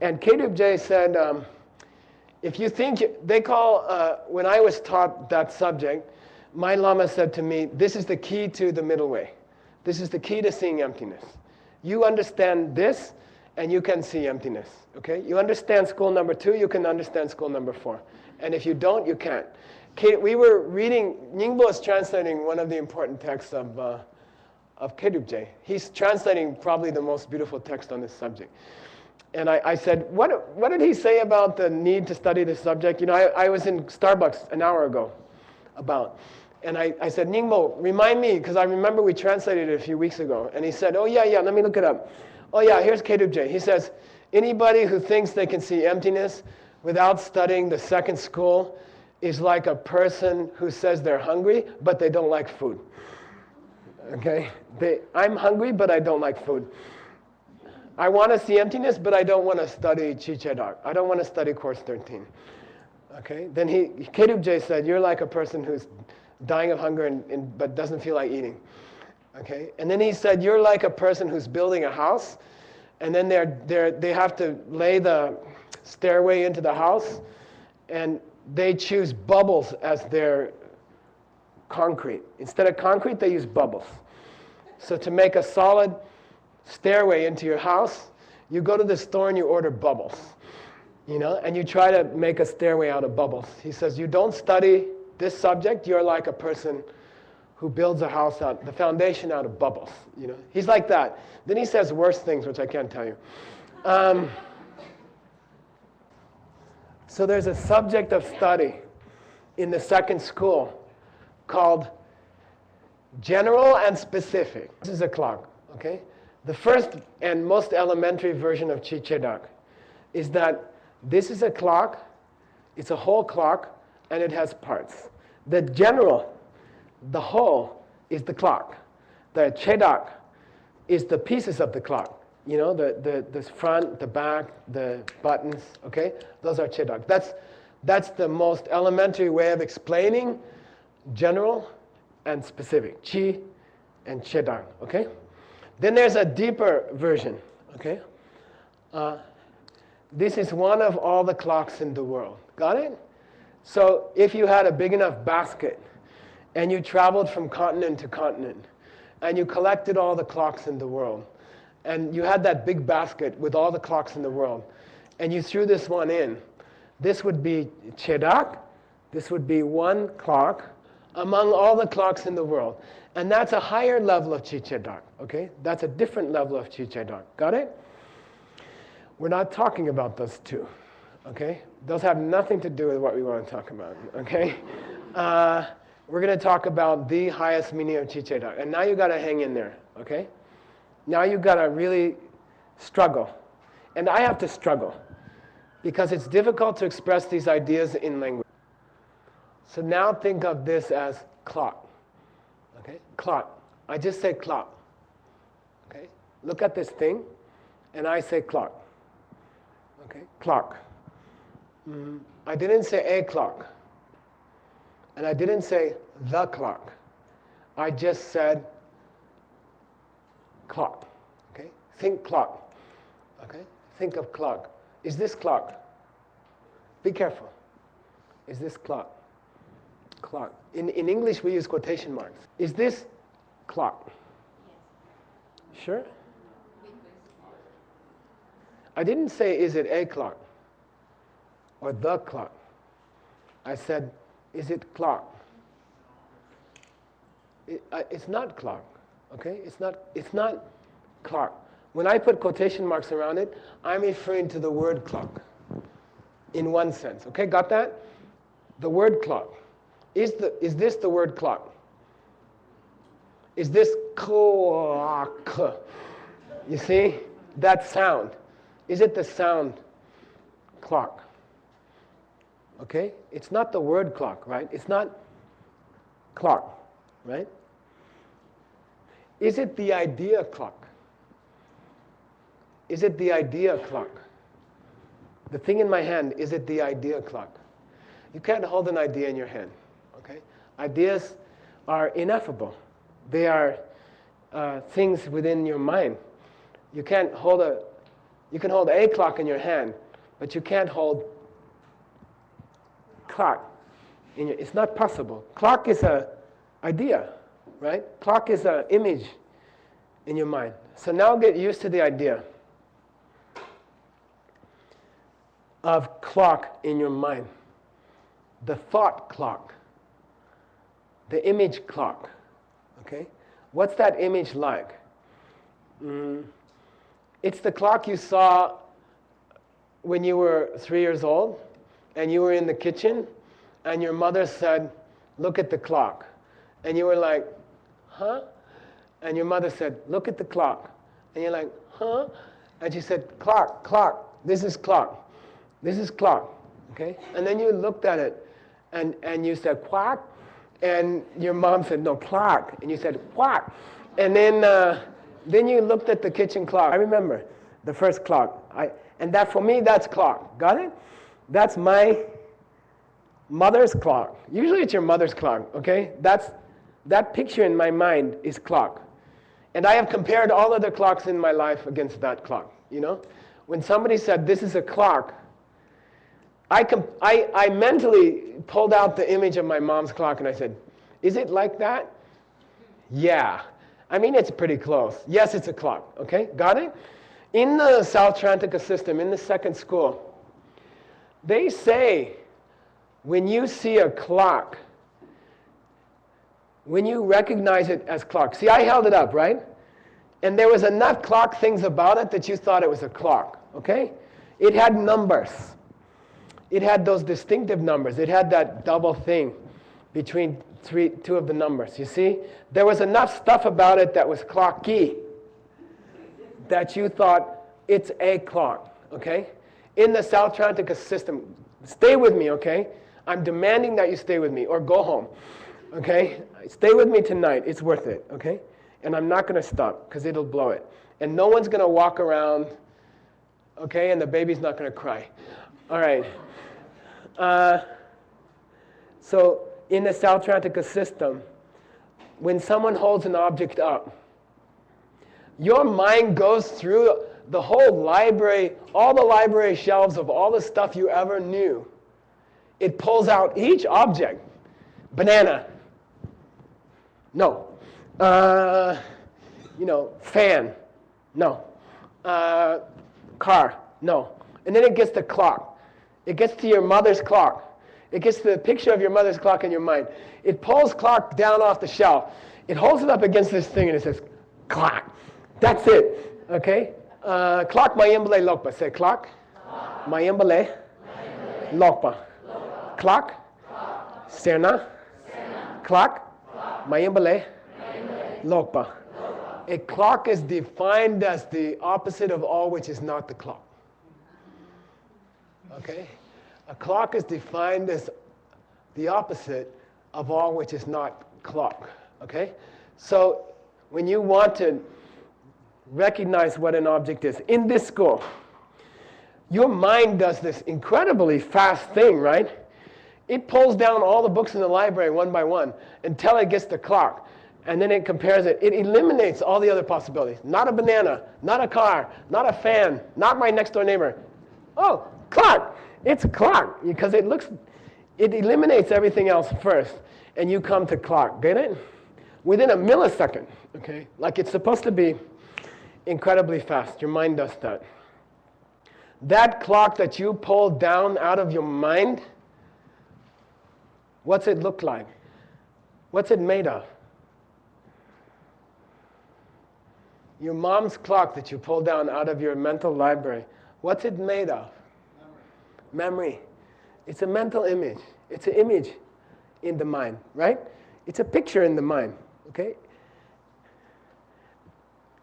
And K-J said, if you think, they call, when I was taught that subject, my Lama said to me, this is the key to the middle way. This is the key to seeing emptiness. You understand this, and you can see emptiness. Okay? You understand school number 2, you can understand school number 4. And if you don't, you can't. We were reading, Ningbo is translating one of the important texts of K-J. He's translating probably the most beautiful text on this subject. And I said, what did he say about the need to study this subject? You know, I was in Starbucks an hour ago and I said, Ningbo, remind me, because I remember we translated it a few weeks ago. And he said, oh yeah, let me look it up. Oh yeah, here's K-J. He says, anybody who thinks they can see emptiness without studying the second school is like a person who says they're hungry, but they don't like food. Okay? I'm hungry, but I don't like food. I want to see emptiness, but I don't want to study Chi-Che-Dak. I don't want to study Course 13. Okay? Then K-J said, you're like a person who's dying of hunger but doesn't feel like eating. Okay? And then he said, you're like a person who's building a house, and then they have to lay the stairway into the house, and they choose bubbles as their concrete. Instead of concrete, they use bubbles. So to make a solid stairway into your house, you go to the store and you order bubbles, you know, and you try to make a stairway out of bubbles. He says, you don't study this subject, you're like a person who builds a house out, the foundation out of bubbles, you know. He's like that. Then he says worse things, which I can't tell you. So there's a subject of study in the second school called general and specific. This is a clock, okay? The first and most elementary version of Chi-Che-Dak is that this is a clock, it's a whole clock, and it has parts. The general, the whole, is the clock. The Che-Dak is the pieces of the clock. You know, the front, the back, the buttons, okay? Those are Che-Dak. That's the most elementary way of explaining general and specific. Chi and Che-Dak, okay? Then there's a deeper version, okay? This is one of all the clocks in the world. Got it? So if you had a big enough basket and you traveled from continent to continent and you collected all the clocks in the world and you had that big basket with all the clocks in the world and you threw this one in, this would be Che-Dak, this would be one clock among all the clocks in the world. And that's a higher level of Chi-Che-Dak, okay? That's a different level of Chi-Che-Dak. Got it? We're not talking about those two, okay? Those have nothing to do with what we want to talk about, okay? We're going to talk about the highest meaning of Chi-Che-Dak. And now you got to hang in there, okay? Now you got to really struggle. And I have to struggle because it's difficult to express these ideas in language. So now think of this as clock. Okay, clock. I just say clock. Okay, look at this thing, and I say clock. Okay, clock. I didn't say a clock, and I didn't say the clock. I just said clock. Okay, think clock. Okay, think of clock. Is this clock? Be careful. Is this clock? Clock. In English, we use quotation marks. Is this clock? Yes. Sure? I didn't say, is it a clock? Or the clock? I said, is it clock? It's not clock, okay? It's not clock. When I put quotation marks around it, I'm referring to the word clock in one sense, okay? Got that? The word clock. Is this the word clock? Is this clock? You see? That sound. Is it the sound clock? Okay? It's not the word clock, right? It's not clock, right? Is it the idea clock? Is it the idea clock? The thing in my hand, is it the idea clock? You can't hold an idea in your hand. Okay? Ideas are ineffable. They are things within your mind. You can't hold You can hold a clock in your hand, but you can't hold clock. It's not possible. Clock is an idea, right? Clock is an image in your mind. So now get used to the idea of clock in your mind. The thought clock. The image clock. Okay? What's that image like? It's the clock you saw when you were 3 years old and you were in the kitchen and your mother said, "Look at the clock." And you were like, "Huh?" And your mother said, "Look at the clock." And you're like, "Huh?" And she said, "Clock, clock. This is clock. This is clock." Okay? And then you looked at it and you said, "Quack." And your mom said, "No, clock." And you said, "Quack." And then you looked at the kitchen clock. I remember the first clock. And that, for me, that's clock. Got it? That's my mother's clock. Usually it's your mother's clock, okay? That picture in my mind is clock. And I have compared all other clocks in my life against that clock, you know? When somebody said, "This is a clock," I mentally pulled out the image of my mom's clock and I said, "Is it like that?" Yeah. I mean, it's pretty close. Yes, it's a clock, okay? Got it? In the Sautrantika system, in the second school, they say when you see a clock, when you recognize it as clock. See, I held it up, right? And there was enough clock things about it that you thought it was a clock, okay? It had numbers. It had those distinctive numbers. It had that double thing between two of the numbers, you see? There was enough stuff about it that was clocky that you thought it's a clock, okay? In the Sautrantika system, stay with me, okay? I'm demanding that you stay with me or go home, okay? Stay with me tonight. It's worth it, okay? And I'm not going to stop because it'll blow it. And no one's going to walk around, okay? And the baby's not going to cry. All right. So in the Sautrantika system, when someone holds an object up, your mind goes through the whole library, all the library shelves of all the stuff you ever knew. It pulls out each object. Banana. No. Fan. No. Car. No. And then it gets the clock. It gets to your mother's clock. It gets to the picture of your mother's clock in your mind. It pulls clock down off the shelf. It holds it up against this thing and it says, clock. That's it. Okay? Clock Mayambale Lokpa. Say clock. Mayambale Lokpa. Clock. Serna. Clock. Mayambale Lokpa. A clock is defined as the opposite of all which is not the clock. Okay? A clock is defined as the opposite of all which is not clock. Okay? So when you want to recognize what an object is, in this school, your mind does this incredibly fast thing, right? It pulls down all the books in the library one by one until it gets the clock. And then it compares it. It eliminates all the other possibilities. Not a banana, not a car, not a fan, not my next door neighbor. Oh, clock. It's a clock because it eliminates everything else first, and you come to clock. Get it? Within a millisecond, okay? Like it's supposed to be incredibly fast. Your mind does that. That clock that you pulled down out of your mind, what's it look like? What's it made of? Your mom's clock that you pulled down out of your mental library, what's it made of? Memory. It's a mental image. It's an image in the mind, right? It's a picture in the mind, okay?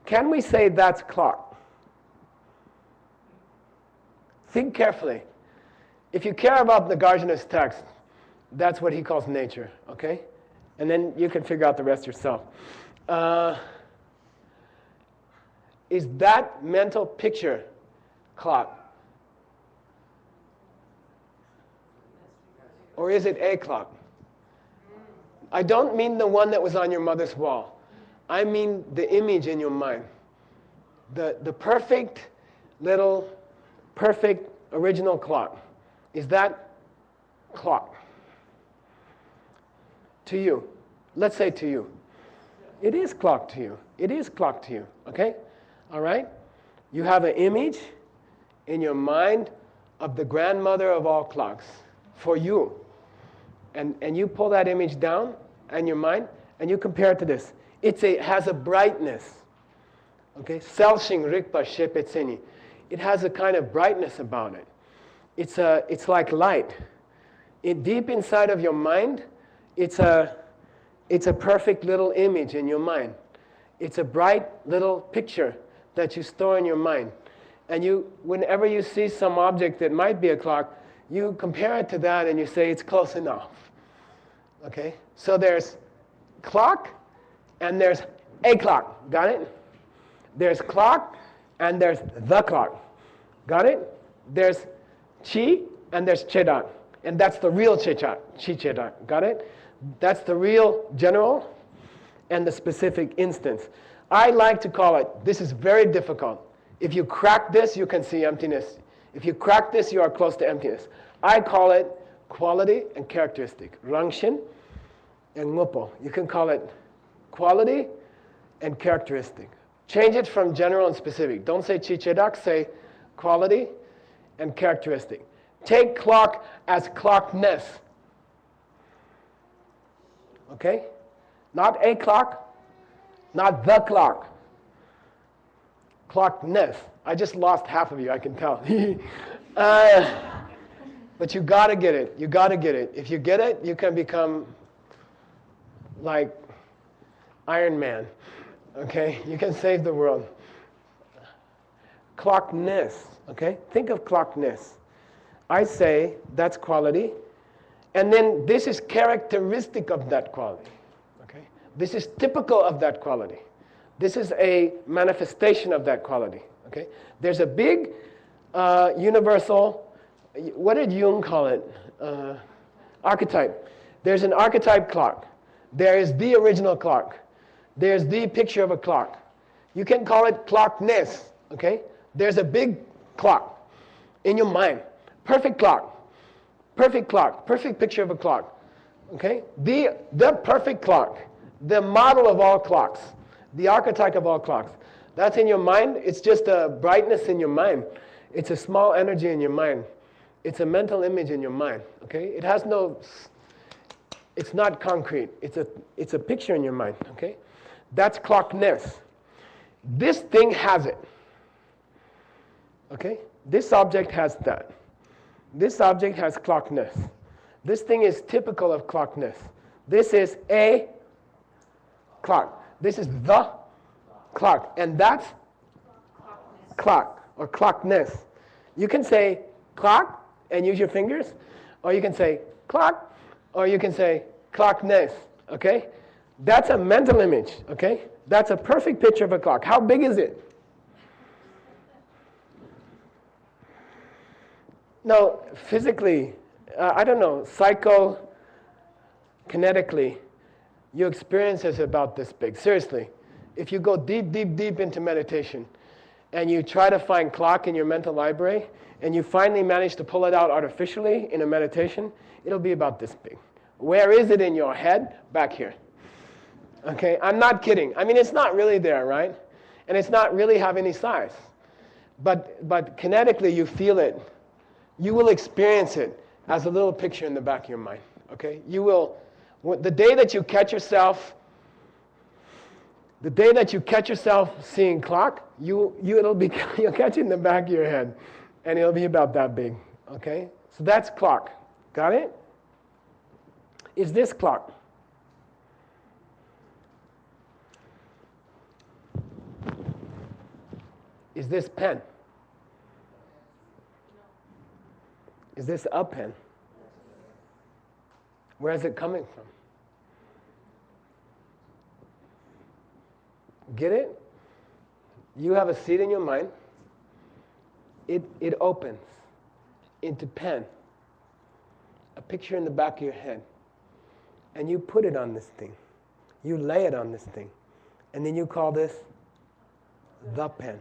Can we say that's clock? Think carefully. If you care about Nagarjuna's text, that's what he calls nature, okay? And then you can figure out the rest yourself. Is that mental picture clock? Or is it a clock? I don't mean the one that was on your mother's wall. I mean the image in your mind. The perfect little perfect original clock. Is that clock? To you. Let's say to you. It is clock to you. It is clock to you. Okay? All right? You have an image in your mind of the grandmother of all clocks for you. And you pull that image down in your mind and you compare it to this. It has a brightness. Okay? Selshing rikpa shepetseni. It has a kind of brightness about it. It's like light. Deep inside of your mind, it's a perfect little image in your mind. It's a bright little picture that you store in your mind. And whenever you see some object that might be a clock, you compare it to that and you say it's close enough. Okay? So there's clock and there's a clock. Got it? There's clock and there's the clock. Got it? There's chi and there's chedak. And that's the real chi chedak. Got it? That's the real general and the specific instance. I like to call it, this is very difficult. If you crack this, you can see emptiness. If you crack this, you are close to emptiness. I call it quality and characteristic. Rangshin and ngupo. You can call it quality and characteristic. Change it from general and specific. Don't say chichedak, say quality and characteristic. Take clock as clockness. Okay? Not a clock, not the clock. Clockness. I just lost half of you, I can tell. But you gotta get it. You gotta get it. If you get it, you can become like Iron Man. Okay? You can save the world. Clockness. Okay? Think of clockness. I say that's quality. And then this is characteristic of that quality. Okay? This is typical of that quality. This is a manifestation of that quality. Okay? There's a big universal, what did Jung call it? Archetype. There's an archetype clock. There is the original clock. There's the picture of a clock. You can call it clockness. Okay? There's a big clock in your mind. Perfect clock. Perfect clock. Perfect picture of a clock. Okay? The perfect clock. The model of all clocks. The archetype of all clocks. That's in your mind. It's just a brightness in your mind. It's a small energy in your mind. It's a mental image in your mind. Okay? It has no, it's not concrete. It's a picture in your mind. Okay? That's clockness. This thing has it. Okay? This object has that. This object has clockness. This thing is typical of clockness. This is a clock. This is the clock. And that's clock or clockness. You can say clock and use your fingers, or you can say clock, or you can say clockness. Okay? That's a mental image. Okay? That's a perfect picture of a clock. How big is it? No, physically, I don't know, psychokinetically, your experience is about this big. Seriously, if you go deep, deep, deep into meditation and you try to find clock in your mental library and you finally manage to pull it out artificially in a meditation, it'll be about this big. Where is it in your head? Back here. Okay, I'm not kidding. I mean, it's not really there, right? And it's not really have any size. But kinetically, you feel it. You will experience it as a little picture in the back of your mind. Okay? You will, the day that you catch yourself seeing clock, you'll catch it in the back of your head, and it'll be about that big. Okay? So that's clock. Got it? Is this clock? Is this pen? Is this a pen? Where is it coming from? Get it? You have a seed in your mind. It opens into pen. A picture in the back of your head. And you put it on this thing. You lay it on this thing. And then you call this the pen.